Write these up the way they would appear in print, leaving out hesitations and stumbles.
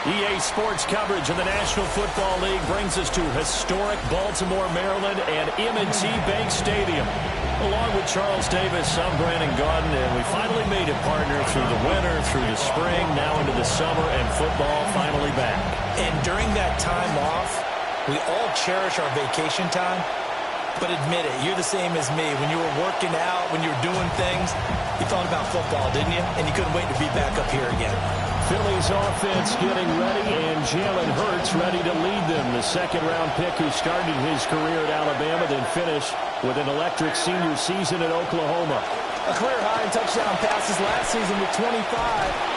EA Sports coverage of the National Football League brings us to historic Baltimore, Maryland, and M&T Bank Stadium. Along with Charles Davis, I'm Brandon Gaudin, and we finally made it, partner, through the winter, through the spring, now into the summer, and football finally back. And during that time off, we all cherish our vacation time. But admit it, you're the same as me. When you were working out, when you were doing things, you thought about football, didn't you? And you couldn't wait to be back up here again. Philly's offense getting ready, and Jalen Hurts ready to lead them. The second-round pick who started his career at Alabama, then finished with an electric senior season at Oklahoma. A career high in touchdown passes last season with 25,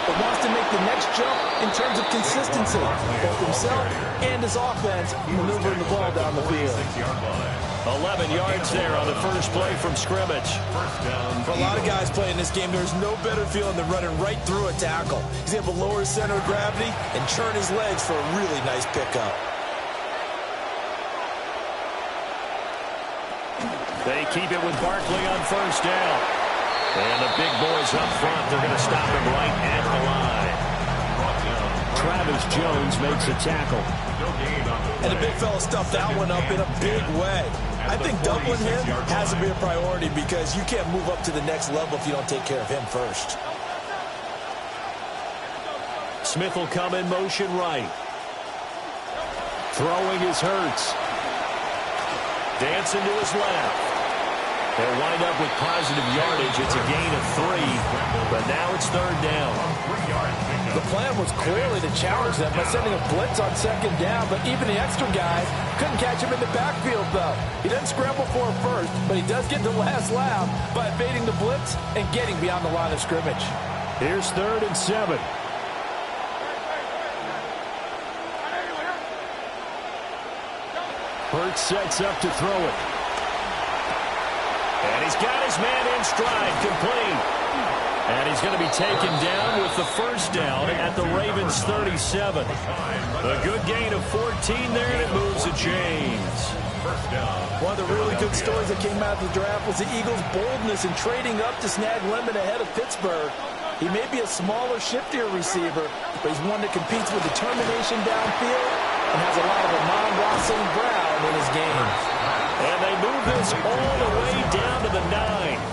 but wants to make the next jump in terms of consistency, both himself and his offense maneuvering the ball down the field. 11 yards there on the first play from scrimmage. For a lot of guys playing this game, there's no better feeling than running right through a tackle. He's able to lower his center of gravity and churn his legs for a really nice pickup. They keep it with Barkley on first down. And the big boys up front, they're going to stop him right at the line. Travis Jones makes a tackle. And the big fella stuffed that one up in a big way. I think doubling him has to be a priority because you can't move up to the next level if you don't take care of him first. Smith will come in motion right. Throwing is Hurts. Dancing to his left. They'll wind up with positive yardage. It's a gain of 3, but now it's third down. The plan was clearly to challenge them by sending a blitz on second down, but even the extra guys couldn't catch him in the backfield, though. He doesn't scramble for it first, but he does get the last laugh by evading the blitz and getting beyond the line of scrimmage. Here's 3rd and 7. Hurts sets up to throw it. And he's got his man in stride, complete. And he's going to be taken down with the first down at the Ravens' 37. A good gain of 14 there, and it moves to James. One of the really good stories that came out of the draft was the Eagles' boldness in trading up to snag Lemon ahead of Pittsburgh. He may be a smaller, shiftier receiver, but he's one that competes with determination downfield and has a lot of Amon-Ra St. Brown in his game. And they move this all the way down to the 9.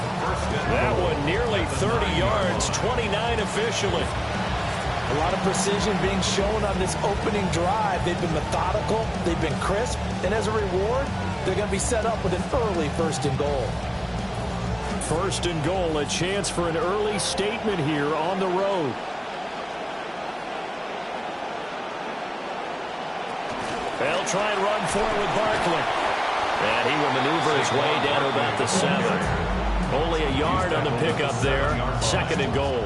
That one nearly 30 yards, 29 officially. A lot of precision being shown on this opening drive. They've been methodical, they've been crisp, and as a reward, they're going to be set up with an early 1st and goal. 1st and goal, a chance for an early statement here on the road. They'll try and run for it with Barkley. And he will maneuver his way down to about the 7. Only a yard on the pickup there. 2nd and goal.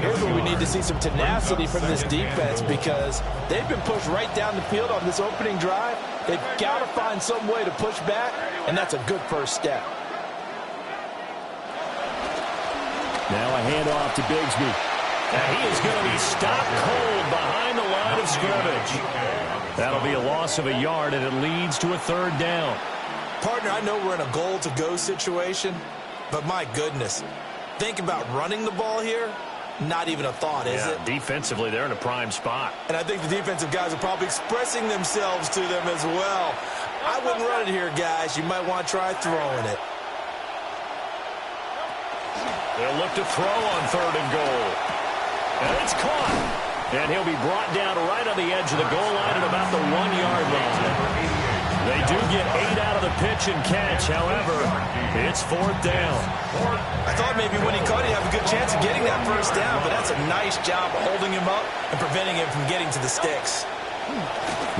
Here's where we need to see some tenacity from this defense because they've been pushed right down the field on this opening drive. They've got to find some way to push back, and that's a good first step. Now a handoff to Bigsby. And he is going to be stopped cold behind the line of scrimmage. That'll be a loss of a yard, and it leads to a 3rd down. Partner, I know we're in a goal-to-go situation, but my goodness, think about running the ball here. Not even a thought, is it? Defensively, they're in a prime spot. And I think the defensive guys are probably expressing themselves to them as well. I wouldn't run it here, guys. You might want to try throwing it. They'll look to throw on 3rd and goal. And it's caught. And he'll be brought down right on the edge of the goal line at about the 1-yard line. They do get 8 out of the pitch and catch. However, it's 4th down. I thought maybe when he caught it, he'd have a good chance of getting that first down, but that's a nice job of holding him up and preventing him from getting to the sticks.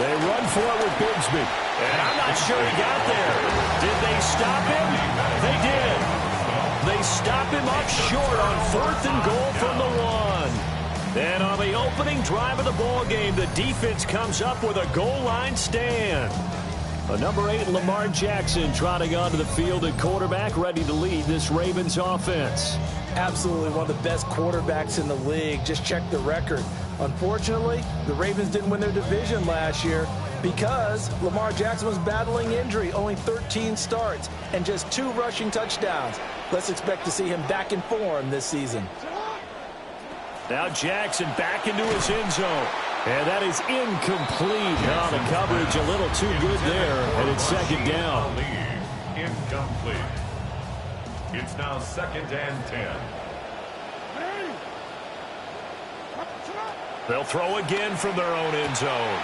They run for it with Bigsby. And I'm not sure he got there. Did they stop him? They did. They stop him up short on 4th and goal from the 1. And on the opening drive of the ball game, the defense comes up with a goal line stand. A number 8, Lamar Jackson, trotting onto the field at quarterback, ready to lead this Ravens offense. Absolutely one of the best quarterbacks in the league. Just check the record. Unfortunately, the Ravens didn't win their division last year because Lamar Jackson was battling injury, only 13 starts and just 2 rushing touchdowns. Let's expect to see him back in form this season. Now Jackson back into his end zone. And that is incomplete. Oh, the coverage a little too good there, and it's second down. Incomplete. It's now 2nd and 10. They'll throw again from their own end zone.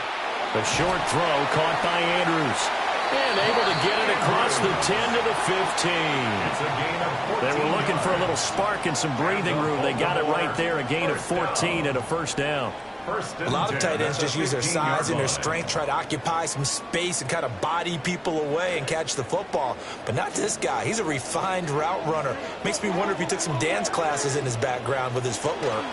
The short throw caught by Andrews. And able to get it across the 10 to the 15. They were looking for a little spark and some breathing room. They got it right there, a gain of 14 and a first down. A lot of tight ends just use their size and their strength, try to occupy some space and kind of body people away and catch the football. But not this guy. He's a refined route runner. Makes me wonder if he took some dance classes in his background with his footwork.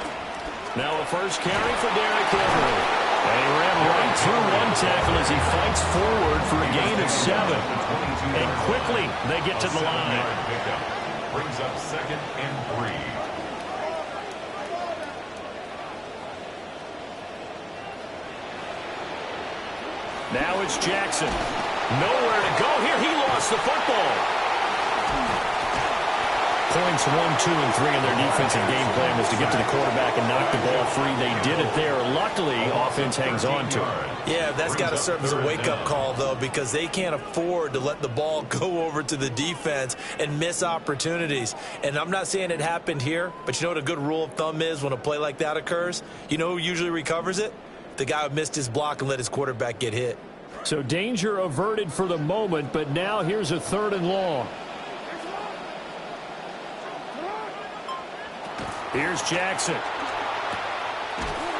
Now a first carry for Derrick Henry. And he ran right through one tackle as he fights forward for a gain of 7. And quickly they get to the line. Brings up 2nd and 3. Now it's Jackson. Nowhere to go here. He lost the football. Points 1, 2, and 3 in their defensive game plan was to get to the quarterback and knock the ball free. They did it there. Luckily, offense hangs on to it. Yeah, that's got to serve as a wake-up call, though, because they can't afford to let the ball go over to the defense and miss opportunities. And I'm not saying it happened here, but you know what a good rule of thumb is when a play like that occurs? You know who usually recovers it? The guy who missed his block and let his quarterback get hit. So danger averted for the moment, but now here's a 3rd and long. Here's Jackson.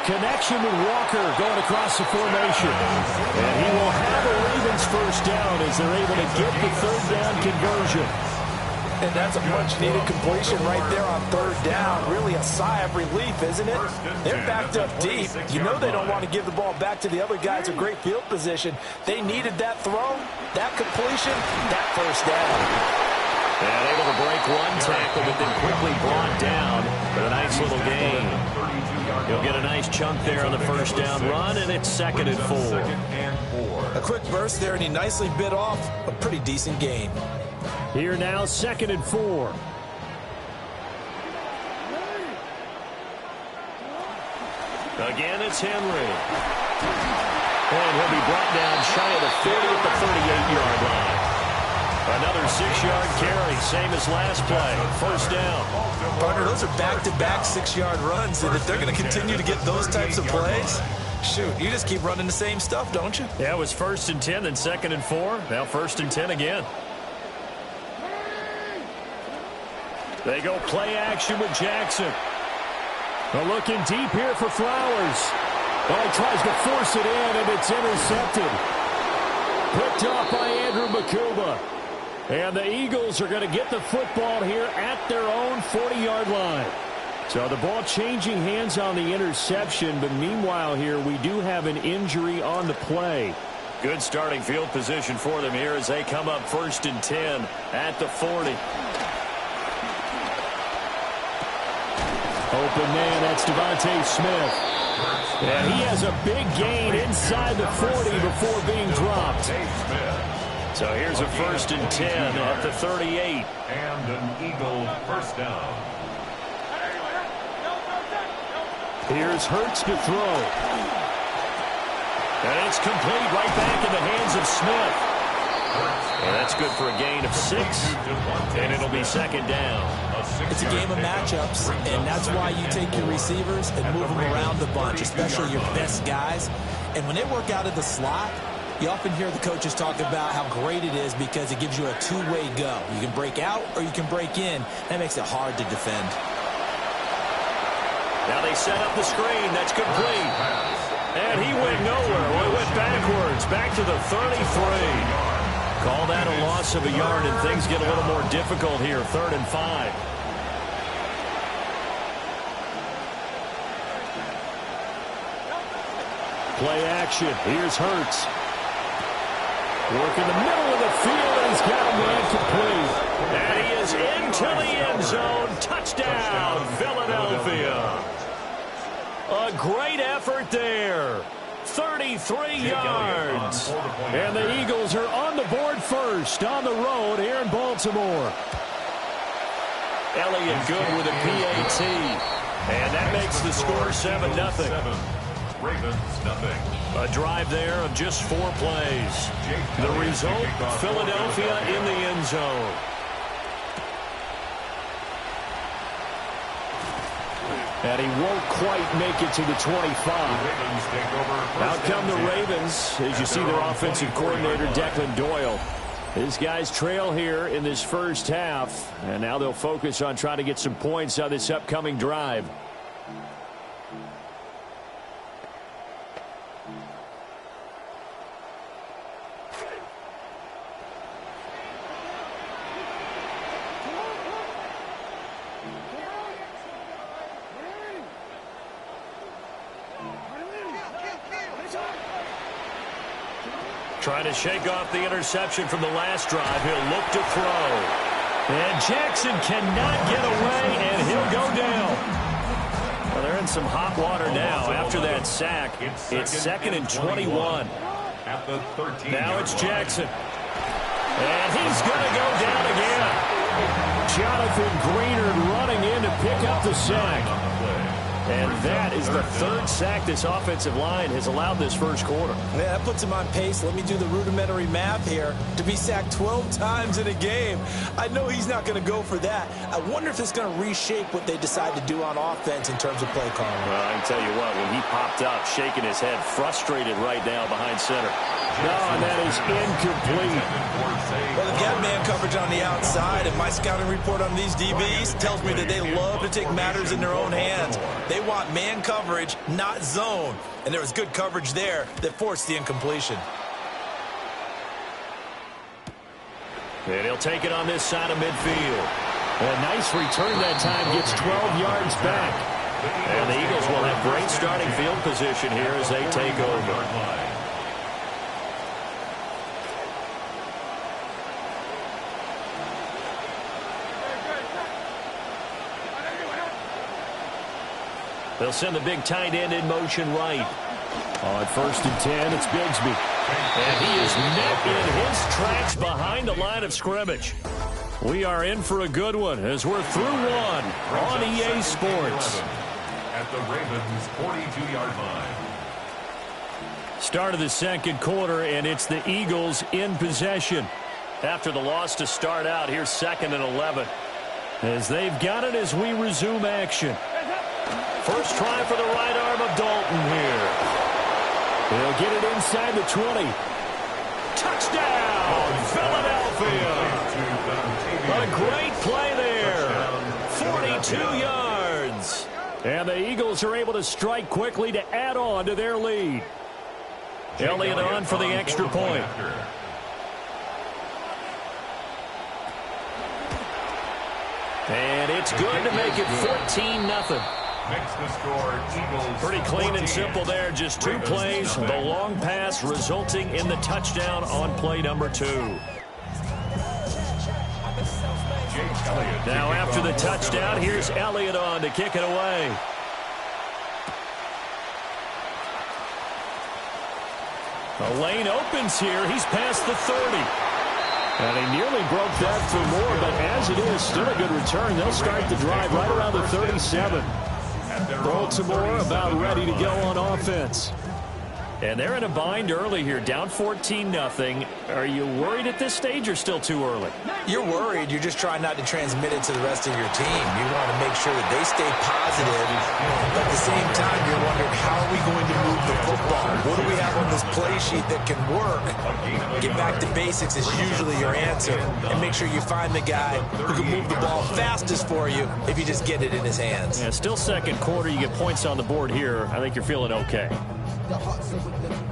Connection with Walker going across the formation. And he will have a Ravens first down as they're able to get the 3rd down conversion. And that's a much-needed completion right there on 3rd down. Really a sigh of relief, isn't it? They're backed up deep. You know they don't want to give the ball back to the other guys in great field position. They needed that throw, that completion, that first down. And able to break one tackle, but then quickly brought down for a nice little gain. He'll get a nice chunk there on the first down run, and it's 2nd and 4. A quick burst there, and he nicely bit off a pretty decent gain. Here now, 2nd and 4. Again, it's Henry. And he'll be brought down shy of the 30 at the 38-yard line. Another 6-yard carry, same as last play. First down. Partner, those are back-to-back 6-yard runs, and if they're going to continue to get those types of plays, shoot, you just keep running the same stuff, don't you? Yeah, it was 1st and 10, then 2nd and 4. Now 1st and 10 again. They go play action with Jackson. They're looking deep here for Flowers. Oh, he tries to force it in, and it's intercepted. Picked off by Andrew Makuba. And the Eagles are going to get the football here at their own 40-yard line. So the ball changing hands on the interception, but meanwhile here we do have an injury on the play. Good starting field position for them here as they come up 1st and 10 at the 40. Open man, that's Devontae Smith. And he has a big gain inside the 40 before being dropped. So here's a 1st and 10 at the 38. And an Eagle first down. Here's Hurts to throw. And it's complete right back in the hands of Smith. And that's good for a gain of 6. And it'll be 2nd down. It's a game of matchups, and that's why you take your receivers and move them around a bunch, especially your best guys. And when they work out of the slot, you often hear the coaches talk about how great it is because it gives you a two-way go. You can break out or you can break in. That makes it hard to defend. Now they set up the screen. That's complete. And he went nowhere. Well, he went backwards, back to the 33. Call that a loss of a yard, and things get a little more difficult here. 3rd and 5. Play action. Here's Hurts. Work in the middle of the field, and he's got a man complete. And he is into the end zone. Touchdown, Philadelphia. A great effort there. 33 yards. And the Eagles are on the board first on the road here in Baltimore. Elliott good with a PAT. And that makes the score 7-0. Ravens nothing. A drive there of just 4 plays. The result, Philadelphia in the end zone. And he won't quite make it to the 25. Out come the Ravens, as you see their offensive coordinator, Declan Doyle. His guys trail here in this first half, and now they'll focus on trying to get some points on this upcoming drive. Trying to shake off the interception from the last drive. He'll look to throw. And Jackson cannot get away, and he'll go down. Well, they're in some hot water now after that sack. It's 2nd and 21. At the 13. Now it's Jackson. And he's going to go down again. Jonathan Greenard running in to pick up the sack. And that is the 3rd sack this offensive line has allowed this first quarter. Yeah, that puts him on pace. Let me do the rudimentary math here. To be sacked 12 times in a game, I know he's not going to go for that. I wonder if it's going to reshape what they decide to do on offense in terms of play calling. Well, I can tell you what, when he popped up, shaking his head, frustrated right now behind center. No, and that is incomplete. Well, they've got man coverage on the outside, and my scouting report on these DBs tells me that they love to take matters in their own hands. They want man coverage, not zone. And there was good coverage there that forced the incompletion. And he'll take it on this side of midfield. A nice return that time, gets 12 yards back. And the Eagles will have great starting field position here as they take over. They'll send the big tight end in motion right. On 1st and 10, it's Bigsby. And he is met in his tracks behind the line of scrimmage. We are in for a good one as we're through one on EA Sports. At the Ravens' 42-yard line. Start of the second quarter, and it's the Eagles in possession. After the loss to start out, here's 2nd and 11. As they've got it as we resume action. First try for the right arm of Dalton here. He'll get it inside the 20. Touchdown, Philadelphia. What a great play there. 42 yards. And the Eagles are able to strike quickly to add on to their lead. Elliott on for the extra point. And it's good to make it 14-0. Makes the score Eagles. Pretty clean 14. and simple there. Just 2 plays. The long pass resulting in the touchdown on play number 2. Now after the touchdown, here's Elliott on to kick it away. The lane opens here. He's past the 30. And he nearly broke that for more, but as it is, still a good return. They'll start the drive right around the 37. Baltimore about ready to go on offense. And they're in a bind early here, down 14-0. Are you worried at this stage or still too early? You're worried. You're just trying not to transmit it to the rest of your team. You want to make sure that they stay positive. But at the same time, you're wondering, how are we going to move the football? What do we have on this play sheet that can work? Get back to basics is usually your answer. And make sure you find the guy who can move the ball fastest for you if you just get it in his hands. Yeah, still second quarter. You get points on the board here. I think you're feeling okay. The Hawks are with them.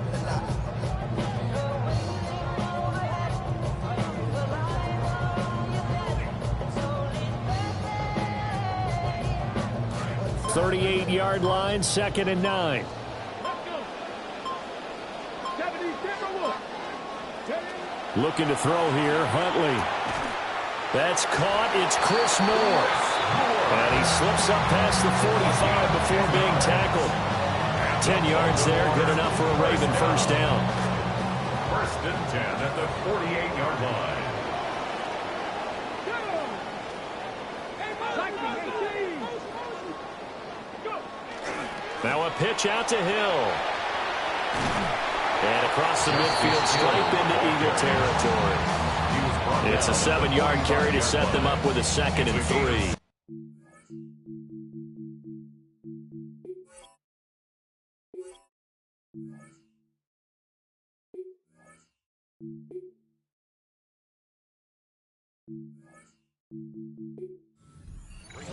38-yard line, 2nd and 9. Looking to throw here, Huntley. That's caught. It's Chris Moore. And he slips up past the 45 before being tackled. 10 yards there, good enough for a Raven first down. 1st and 10 at the 48-yard line. Now a pitch out to Hill. And across the midfield stripe into Eagle territory. It's a 7-yard carry to set them up with a 2nd and 3.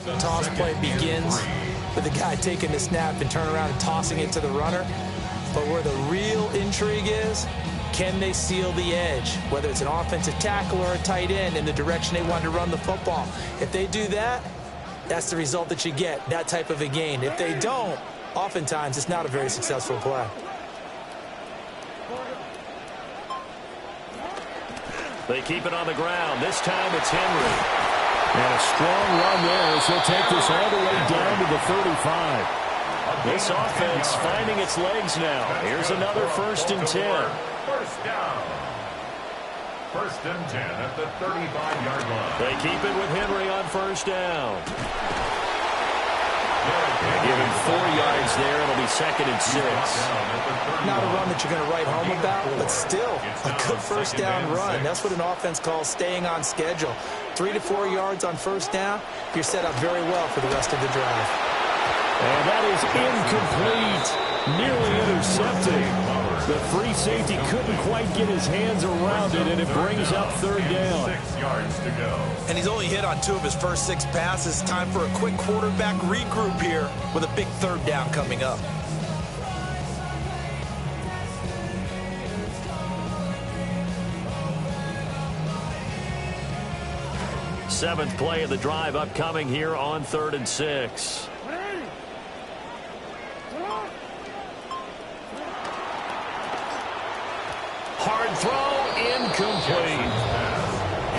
The toss play begins with the guy taking the snap and turn around and tossing it to the runner. But where the real intrigue is, can they seal the edge, whether it's an offensive tackle or a tight end, in the direction they want to run the football? If they do that, that's the result that you get, that type of a gain. If they don't, oftentimes it's not a very successful play. They keep it on the ground. This time it's Henry. And a strong run there as he'll take this all the way down to the 35. This offense finding its legs now. Here's another 1st and 10. First down. 1st and 10 at the 35-yard line. They keep it with Henry on 1st down. Give him 4 yards there. It'll be 2nd and 6. Not a run that you're going to write home about, but still a good 1st down run. That's what an offense calls staying on schedule. 3 to 4 yards on 1st down, you're set up very well for the rest of the drive. And that is incomplete. Nearly intercepted. The free safety couldn't quite get his hands around it, and it brings up 3rd down. 6 yards to go. And he's only hit on 2 of his first 6 passes. Time for a quick quarterback regroup here with a big 3rd down coming up. Seventh play of the drive upcoming here on 3rd and 6. Hard throw, incomplete.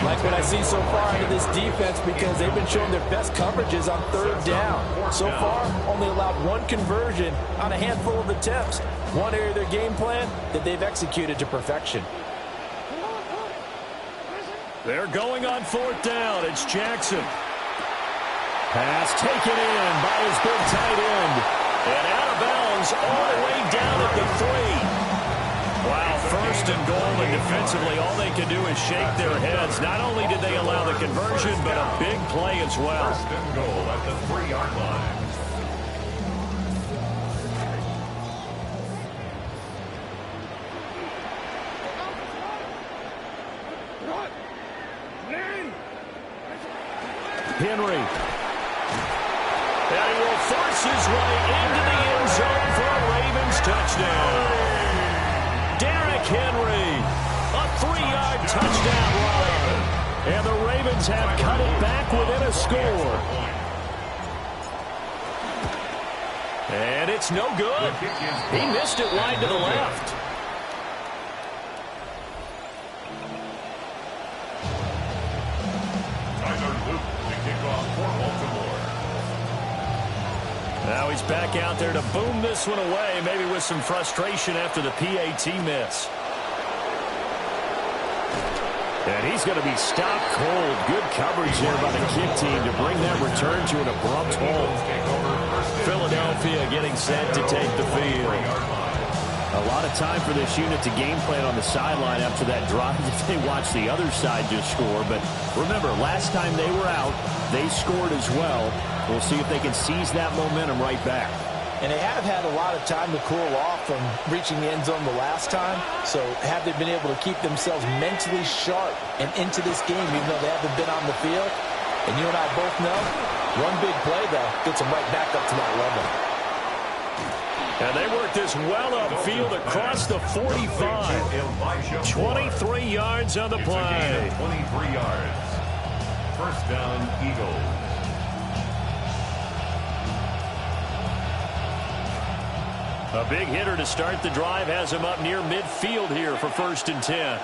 Like what I see so far out of this defense, because they've been showing their best coverages on 3rd down. So far, only allowed 1 conversion on a handful of attempts. One area of their game plan that they've executed to perfection. They're going on 4th down. It's Jackson. Pass taken in by his big tight end. And out of bounds all the way down at the 3. Wow, 1st and goal, and defensively all they can do is shake their heads. Not only did they allow the conversion, but a big play as well. 1st and goal at the 3-yard line. Henry. And he will force his way into the end zone for a Ravens touchdown. Derrick Henry, a 3-yard touchdown run. And the Ravens have cut it back within a score. And it's no good. He missed it wide to the left. Now he's back out there to boom this one away, maybe with some frustration after the PAT miss. And he's going to be stopped cold. Good coverage there by the kick team to bring that return to an abrupt halt. Philadelphia getting set to take the field. A lot of time for this unit to game plan on the sideline after that drive if they watch the other side just score. But remember, last time they were out, they scored as well. We'll see if they can seize that momentum right back. And they have had a lot of time to cool off from reaching the end zone the last time. So have they been able to keep themselves mentally sharp and into this game, even though they haven't been on the field? And you and I both know, one big play, though, gets them right back up to that level. And they work this well upfield across the 45. 23 yards on the play. 23 yards. 1st down, Eagles. A big hitter to start the drive has him up near midfield here for 1st and 10.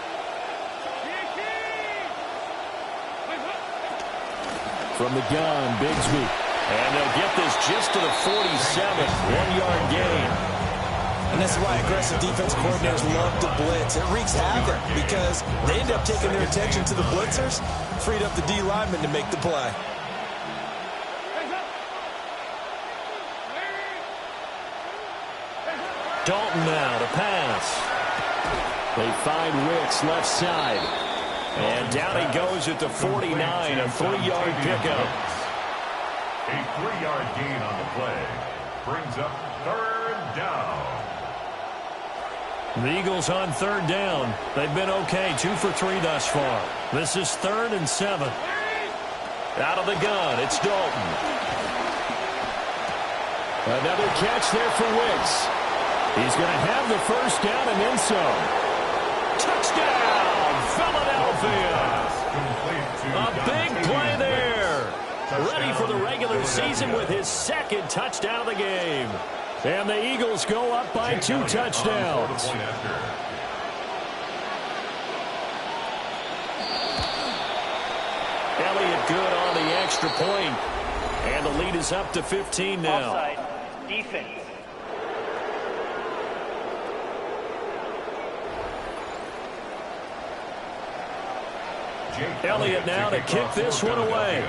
From the gun, Bigsby. And they'll get this just to the 47. 1-yard gain. And that's why aggressive defense coordinators love to blitz. It wreaks havoc because they end up taking their attention to the blitzers, freed up the D lineman to make the play. Dalton now to pass. They find Wicks left side. And down he goes at the 49, a 3-yard pickup. A 3-yard gain on the play brings up third down. The Eagles on third down. They've been okay, 2 for 3 thus far. This is 3rd and 7. Out of the gun, it's Dalton. Another catch there for Wicks. He's going to have the first down and then some. Touchdown, Philadelphia. A big play there. Ready for the regular season with his 2nd touchdown of the game. And the Eagles go up by 2 touchdowns. Elliott good on the extra point. And the lead is up to 15 now. Offside, defense. Elliott now to kick this one away.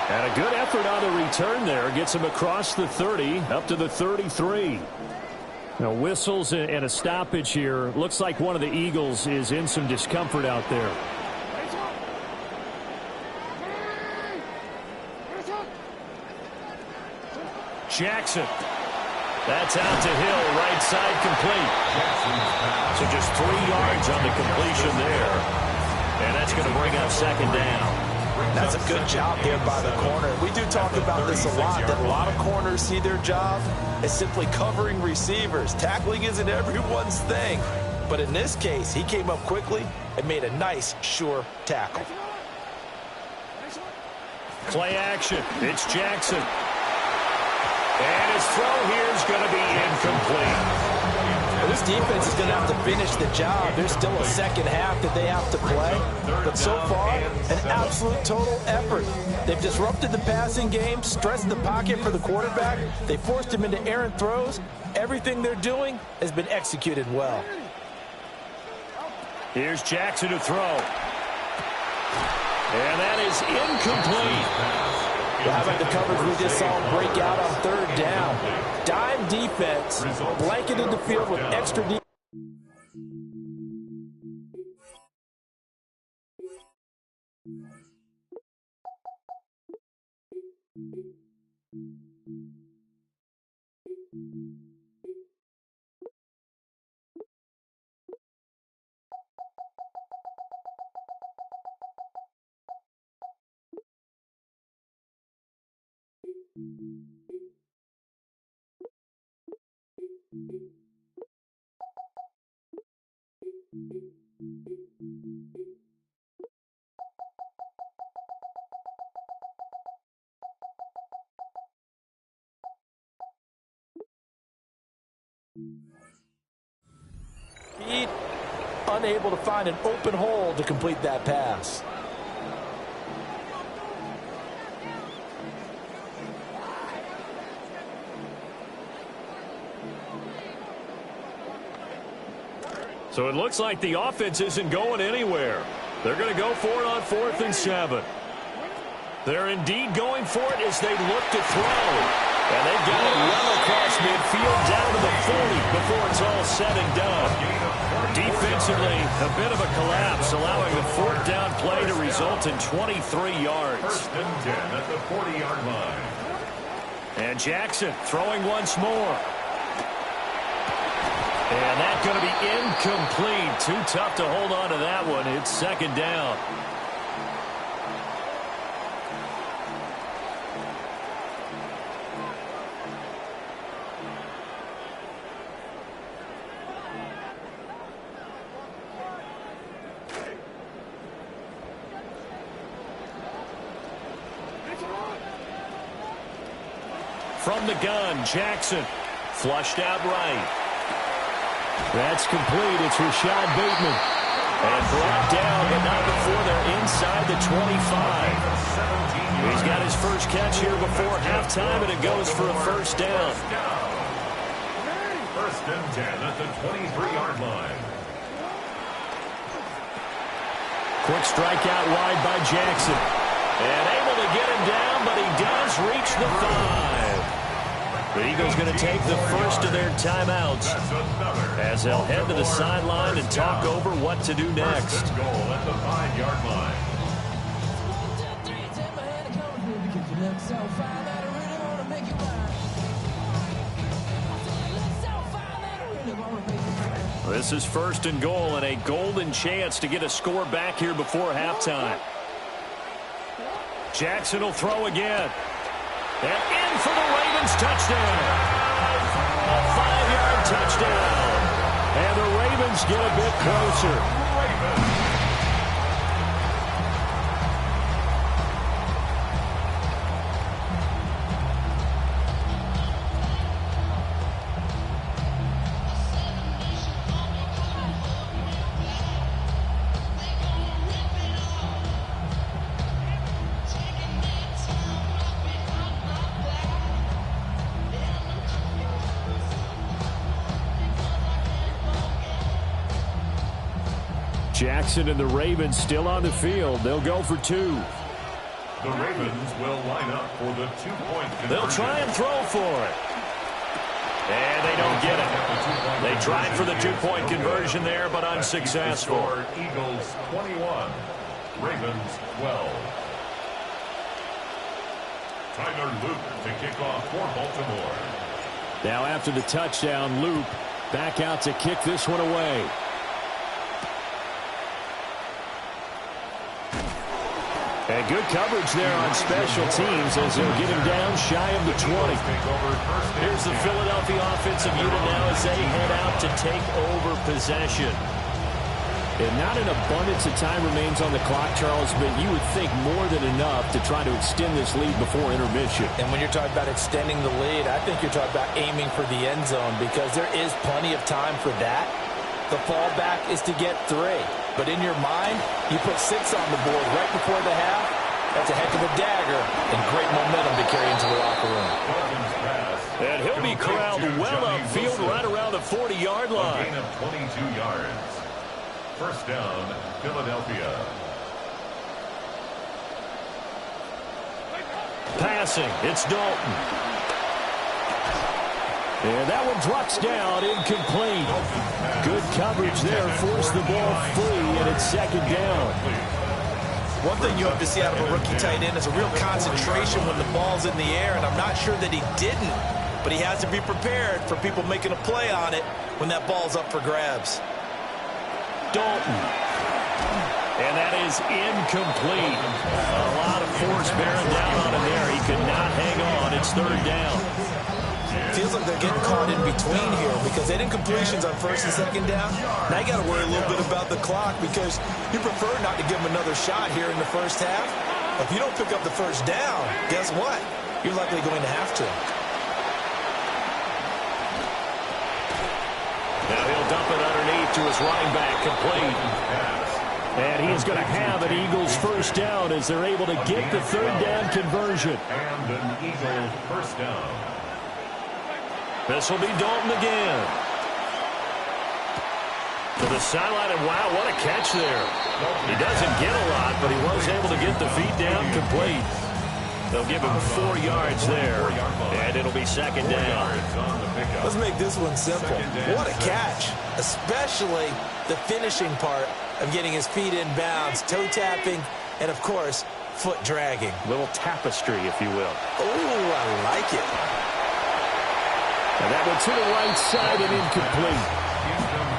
And a good effort on the return there. Gets him across the 30, up to the 33. Now whistles and a stoppage here. Looks like one of the Eagles is in some discomfort out there. Jackson. That's out to Hill, right side complete. So just 3 yards on the completion there. And that's going to bring up 2nd down. That's a good job there by the corner. We do talk about this a lot, that a lot of corners see their job as simply covering receivers. Tackling isn't everyone's thing. But in this case, he came up quickly and made a nice, sure tackle. Play action. It's Jackson. And his throw here is going to be incomplete. This defense is going to have to finish the job. There's still a second half that they have to play. But so far, an absolute total effort. They've disrupted the passing game, stressed the pocket for the quarterback. They forced him into errant throws. Everything they're doing has been executed well. Here's Jackson to throw. And that is incomplete. Well, how about the coverage we just saw break out on 3rd down? Dime defense, blanketed the field with extra defense. Unable to find an open hole to complete that pass. So it looks like the offense isn't going anywhere. They're going to go for it on 4th and 7. They're indeed going for it as they look to throw. And they've got it well across midfield down to the 40 before it's all said and done. Defensively, a bit of a collapse, allowing the 4th down play to result in 23 yards. 1st and 10 at the 40-yard line. And Jackson throwing once more. And that's going to be incomplete. Too tough to hold on to that one. It's 2nd down. From the gun, Jackson flushed out right. That's complete. It's Rashad Bateman. And brought down, but not before they're inside the 25. He's got his first catch here before halftime, and it goes for a 1st down. 1st and 10 at the 23-yard line. Quick strike out wide by Jackson. And able to get him The Eagles going to take the first of their timeouts as they'll head to the sideline and talk over what to do next. First and goal at the 5-yard line. This is first and goal and a golden chance to get a score back here before halftime. Jackson will throw again. And in for the Ravens touchdown. A 5-yard touchdown. And the Ravens get a bit closer. Jackson and the Ravens still on the field. They'll go for 2. The Ravens will line up for the 2-point conversion. They'll try and throw for it. And they don't get it. They tried for the 2-point conversion there, but unsuccessful. Eagles 21, Ravens 12. Tyler Luke to kick off for Baltimore. Now after the touchdown, Luke back out to kick this one away. And good coverage there on special teams as they'll get him down shy of the 20. Here's the Philadelphia offensive unit now as they head out to take over possession. And not an abundance of time remains on the clock, Charles, but you would think more than enough to try to extend this lead before intermission. And when you're talking about extending the lead, I think you're talking about aiming for the end zone because there is plenty of time for that. The fallback is to get 3. But in your mind, you put 6 on the board right before the half. That's a heck of a dagger and great momentum to carry into the locker room. And he'll be corralled well upfield right around the 40-yard line. A gain of 22 yards. First down, Philadelphia. Passing, it's Dalton. And that one drops down, incomplete. Good coverage there, forced the ball free, and it's second down. One thing you have to see out of a rookie tight end is a real concentration when the ball's in the air, and I'm not sure that he didn't, but he has to be prepared for people making a play on it when that ball's up for grabs. Dalton. And that is incomplete. A lot of force bearing down on him there. He could not hang on. It's third down. Feels like they're getting caught in between here because they didn't completions on first and second down. Now you got to worry a little bit about the clock because you prefer not to give them another shot here in the first half. If you don't pick up the first down, guess what? You're likely going to have to. Now he'll dump it underneath to his running back, complete. And he's going to have an Eagles first down as they're able to get the third down conversion. And an Eagles first down. This will be Dalton again. To the sideline, and wow, what a catch there. He doesn't get a lot, but he was able to get the feet down complete. They'll give him 4 yards there, and it'll be second down. Let's make this one simple. What a catch, especially the finishing part of getting his feet in bounds, toe tapping, and, of course, foot dragging. Little tapestry, if you will. Oh, I like it. And that one to the right side and incomplete.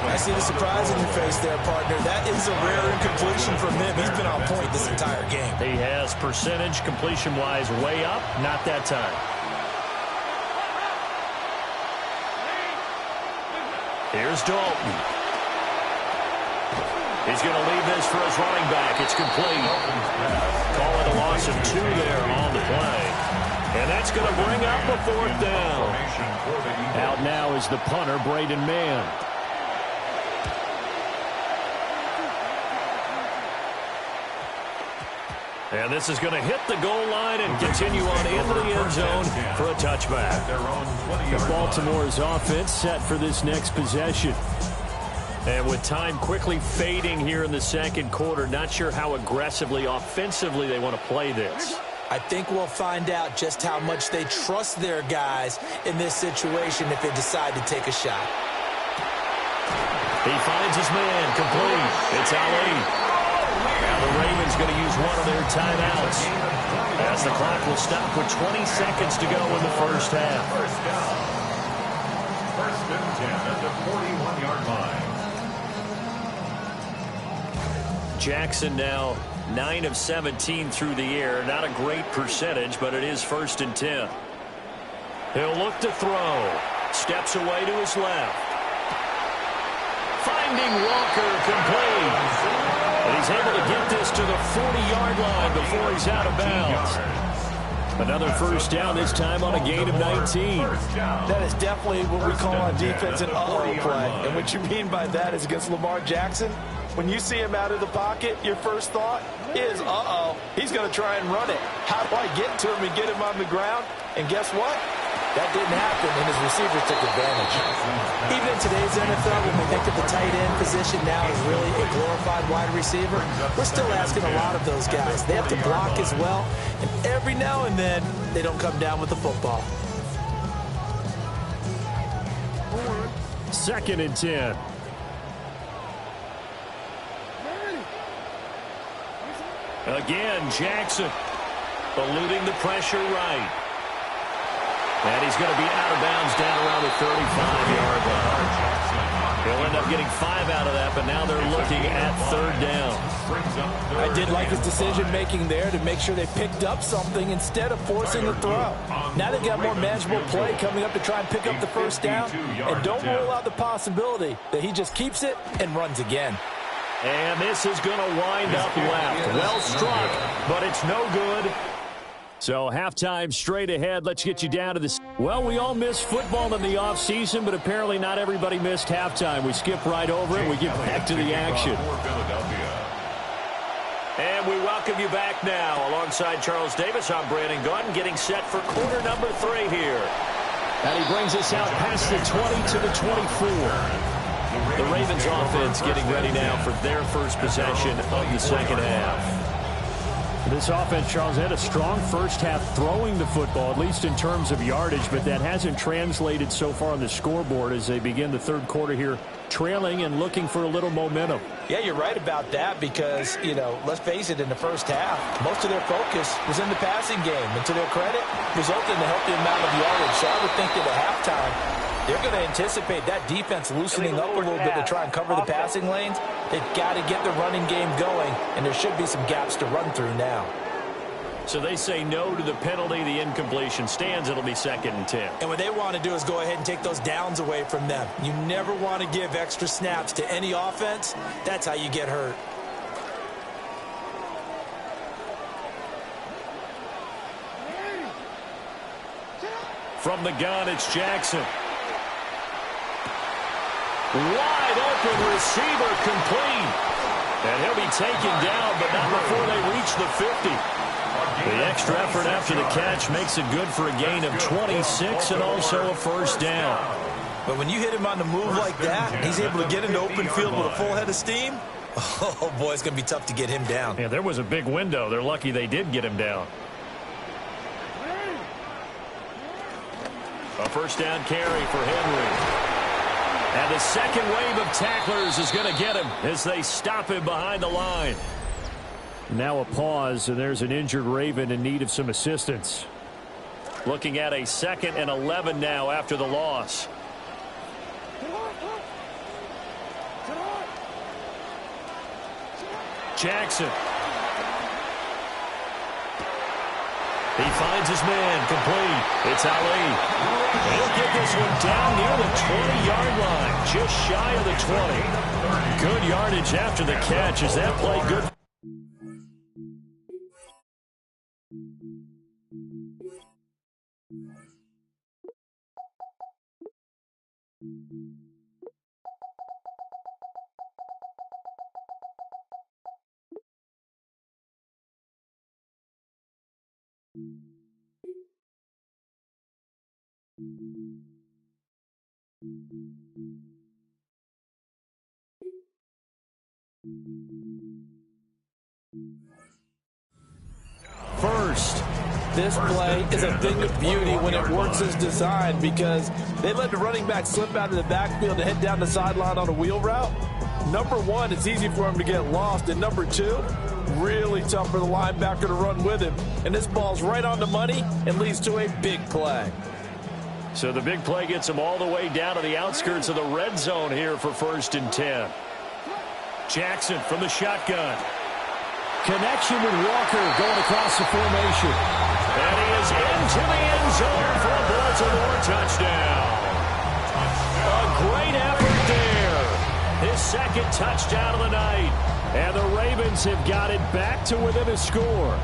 I see the surprise in your face there, partner. That is a rare incompletion from him. He's been on point this entire game. He has percentage completion-wise way up, not that time. Here's Dalton. He's going to leave this for his running back. It's complete. Call it a loss of 2 there on the play. And that's going to bring up a fourth down. Out now is the punter, Braden Mann. And this is going to hit the goal line and continue on into the end zone for a touchback. Baltimore's offense set for this next possession. And with time quickly fading here in the second quarter, not sure how aggressively, offensively they want to play this. I think we'll find out just how much they trust their guys in this situation if they decide to take a shot. He finds his man, complete. It's Ali. Now the Ravens going to use one of their timeouts as the clock will stop with 20 seconds to go in the first half. First and 10 at the 41-yard line. Jackson now 9 of 17 through the air. Not a great percentage, but it is first and 10. He'll look to throw. Steps away to his left. Finding Walker, complete. And he's able to get this to the 40-yard line before he's out of bounds. Another first down, this time on a gain of 19. That is definitely what we call on defense an uh-oh play. And what you mean by that is against Lamar Jackson, when you see him out of the pocket, your first thought is, uh-oh, he's going to try and run it. How do I get to him and get him on the ground? And guess what? That didn't happen, and his receivers took advantage. Even in today's NFL, when we think of the tight end position now as really a glorified wide receiver, we're still asking a lot of those guys. They have to block as well, and every now and then, they don't come down with the football. Second and 10. Again, Jackson eluding the pressure right. And he's going to be out of bounds down around the 35-yard line. He'll end up getting 5 out of that, but now they're looking at third down. I did like his decision-making there to make sure they picked up something instead of forcing the throw. Now they've got more manageable play coming up to try and pick up the first down. And don't rule out the possibility that he just keeps it and runs again. And this is going to wind up left. Well struck, but it's no good. So halftime straight ahead. Let's get you down to this. Well, we all miss football in the offseason, but apparently not everybody missed halftime. We skip right over it. We get back to the action. And we welcome you back now. Alongside Charles Davis, I'm Brandon Gordon, getting set for quarter number 3 here. And he brings us out past the 20 to the 24. The Ravens offense getting ready now for their first possession of the second half. This offense, Charles, had a strong first half throwing the football, at least in terms of yardage, but that hasn't translated so far on the scoreboard as they begin the third quarter here, trailing and looking for a little momentum. Yeah, you're right about that because, you know, let's face it, in the first half, most of their focus was in the passing game. And to their credit, resulted in a healthy amount of yardage. So I would think that at halftime, they're going to anticipate that defense loosening up a little bit to try and cover the passing lanes. They've got to get the running game going, and there should be some gaps to run through now. So they say no to the penalty. The incompletion stands. It'll be second and 10. And what they want to do is go ahead and take those downs away from them. You never want to give extra snaps to any offense. That's how you get hurt. From the gun, it's Jackson. Wide open receiver, complete. And he'll be taken down, but not before they reach the 50. The extra effort after the catch makes it good for a gain of 26 and also a first down. But when you hit him on the move like that, he's able to get into open field with a full head of steam. Oh, boy, it's going to be tough to get him down. Yeah, there was a big window. They're lucky they did get him down. A first down carry for Henry. And the second wave of tacklers is going to get him as they stop him behind the line. Now a pause, and there's an injured Raven in need of some assistance. Looking at a 2nd and 11 now after the loss. Jackson. He finds his man, complete. It's Ali. He'll get this one down near the 20-yard line, just shy of the 20. Good yardage after the catch. Is that play good? First This play is a thing of beauty when it works as designed because they let the running back slip out of the backfield and head down the sideline on a wheel route. Number one, it's easy for him to get lost. And number two, really tough for the linebacker to run with him. And this ball's right on the money and leads to a big play. So the big play gets him all the way down to the outskirts of the red zone here for 1st and 10. Jackson from the shotgun. Connection with Walker going across the formation. And he is into the end zone for a Baltimore touchdown. A great effort there. His 2nd touchdown of the night. And the Ravens have got it back to within a score.